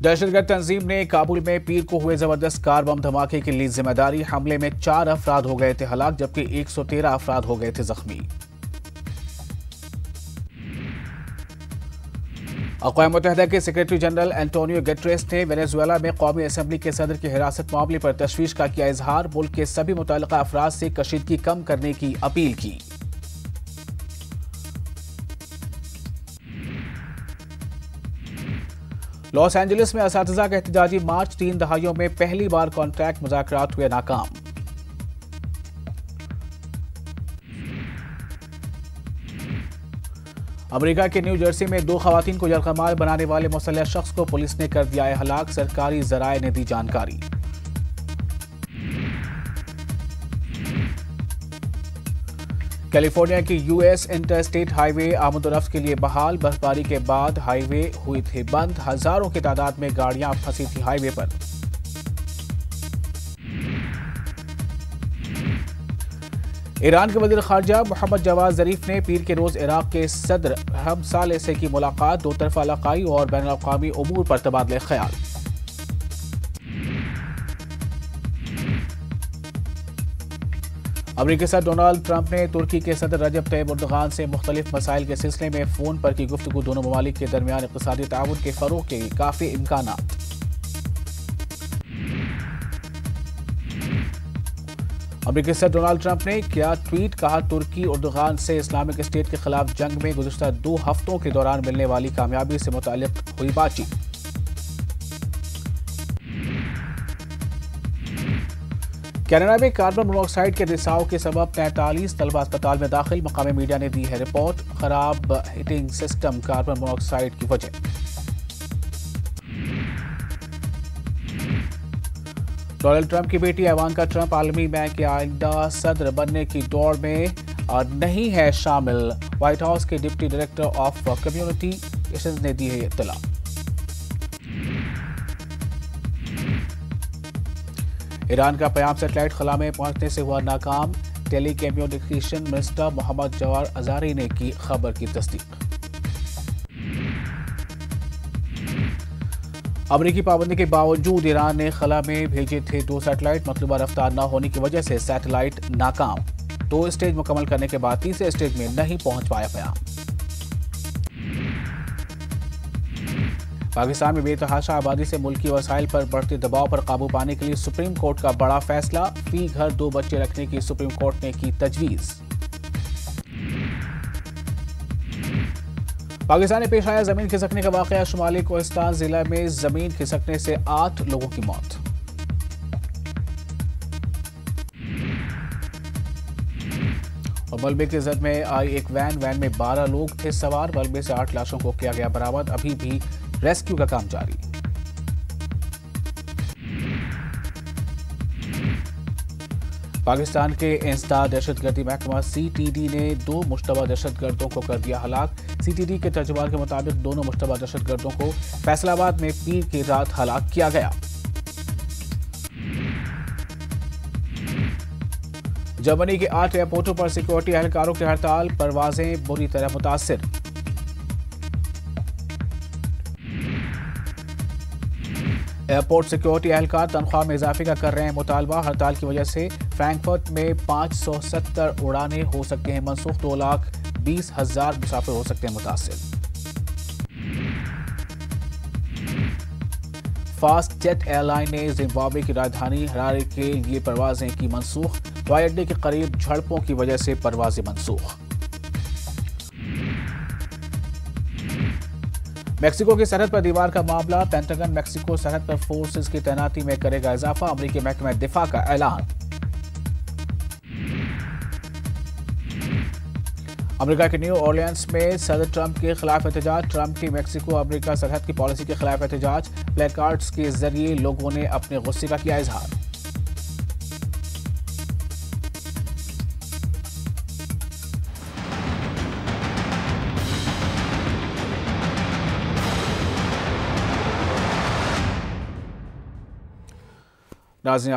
दहशतगर्द तंजीम ने काबुल में पीर को हुए जबरदस्त कार बम धमाके की ली जिम्मेदारी। हमले में 4 अफराद हो गए थे हलाक, जबकि 113 अफराद हो गए थे जख्मी। अक़वाम मुत्तहिदा के सेक्रेटरी जनरल एंटोनियो गुटेरेस ने वेनेजुएला में कौमी असम्बली के सदर की हिरासत मामले पर तशवीश का किया इजहार। मुल्क के सभी मुतल्लिका अफराद से कशीदगी कम करने की अपील की। लॉस एंजलिस में असातिज़ा का एहतजाजी मार्च 3 दहाइयों में पहली बार कॉन्ट्रैक्ट मुज़ाकरात हुए नाकाम। अमेरिका के न्यू जर्सी में 2 खवातीन को यरगमाल बनाने वाले मुसल्लह शख्स को पुलिस ने कर दिया है हलाक, सरकारी ज़राए ने दी जानकारी। कैलिफोर्निया की यूएस इंटरस्टेट हाईवे आमदोरफ्त के लिए बहाल। बर्फबारी के बाद हाईवे हुई थी बंद, हजारों की तादाद में गाड़ियां फंसी थी हाईवे पर। ईरान के वज़ीर ख़ारजा मोहम्मद जवाद ज़रीफ ने पीर के रोज इराक के सदर हमसाले से की मुलाकात। 2 तरफ़ा इलाक़ाई और बैनुल अक़वामी उमूर पर तबादले ख्याल। अमेरिकी सदर डोनाल्ड ट्रंप ने तुर्की के सदर रजब तैयब एर्दोगान से मुख्तलिफ मसाइल के सिलसिले में फ़ोन पर की गुफ्तगू। दोनों ममालिक के दरमियान इक़्तिसादी ताउन के फ़रोग़ के काफ़ी इम्कानात। अमेरिकी सदर डोनाल्ड ट्रंप ने किया ट्वीट, कहा तुर्की एर्दोगान से इस्लामिक स्टेट के खिलाफ जंग में गुज़िश्ता 2 हफ्तों के दौरान मिलने वाली कामयाबी से मुताल्लिक़ हुई बातचीत। कनाडा में कार्बन मोनोऑक्साइड के रिसाव के सबब 43 तलबा अस्पताल में दाखिल। मकामी मीडिया ने दी है रिपोर्ट, खराब हीटिंग सिस्टम कार्बन मोनोऑक्साइड की वजह। डोनाल्ड ट्रंप की बेटी इवांका ट्रंप आलमी बैंक के आइंदा सदर बनने की दौड़ में नहीं है शामिल। व्हाइट हाउस के डिप्टी डायरेक्टर ऑफ कम्युनिकेशंस ने दी है इत्तला। ईरान का प्याम सैटेलाइट खला में पहुंचने से हुआ नाकाम। Telecommunication minister Mohammad Javad Azari ने की खबर की तस्दीक। अमरीकी पाबंदी के बावजूद ईरान ने खला में भेजे थे 2 सैटेलाइट। मतलूबा रफ्तार न होने की वजह से सैटेलाइट नाकाम। 2 स्टेज मुकम्मल करने के बाद तीसरे स्टेज में नहीं पहुंच पाया प्याम। पाकिस्तान में बेतहाशा आबादी से मुल्की वसाइल पर बढ़ते दबाव पर काबू पाने के लिए सुप्रीम कोर्ट का बड़ा फैसला। फी घर 2 बच्चे रखने की सुप्रीम कोर्ट ने की तजवीज। पाकिस्तान में पेश आया जमीन खिसकने का वाकया। शुमाली कोहिस्तान जिला में जमीन खिसकने से 8 लोगों की मौत। और मलबे की जद में आई एक वैन में 12 लोग थे सवार। मलबे से 8 लाशों को किया गया बरामद। अभी भी रेस्क्यू का काम जारी। पाकिस्तान के इंसदाद दहशतगर्दी महकमा CTD ने 2 मुश्तबा दहशतगर्दों को कर दिया हलाक। CTD के तर्जुमान के मुताबिक दोनों मुश्तबा दहशतगर्दों को फैसलाबाद में पीर की रात हलाक किया गया। जर्मनी के 8 एयरपोर्टों पर सिक्योरिटी एहलकारों की हड़ताल। परवाजें बुरी तरह मुतासिर। एयरपोर्ट सिक्योरिटी एहलकार तनख्वाह में इजाफे का कर रहे हैं मुतालबा। हड़ताल की वजह से फ्रैंकफर्ट में 570 उड़ानें हो सकते हैं मनसूख। 2,20,000 मुसाफिर हो सकते हैं मुतासिर। फास्ट जेट एयरलाइन ने जिम्बाब्वे की राजधानी हरारे के लिए परवाजें की मनसूख। हवाई अड्डे के करीब झड़पों की वजह से परवाजें मनसूख। मेक्सिको की सरहद पर दीवार का मामला। पेंटागन मेक्सिको सरहद पर फोर्सेस की तैनाती में करेगा इजाफा। अमेरिकी महकमा दिफा का ऐलान। अमेरिका के न्यू ऑरलियंस में सदर ट्रंप के खिलाफ एहतजाज। ट्रंप की मेक्सिको अमेरिका सरहद की पॉलिसी के खिलाफ एहतजाज। प्लेकार्ड्स के जरिए लोगों ने अपने गुस्से का किया इजहार। नाज़रीन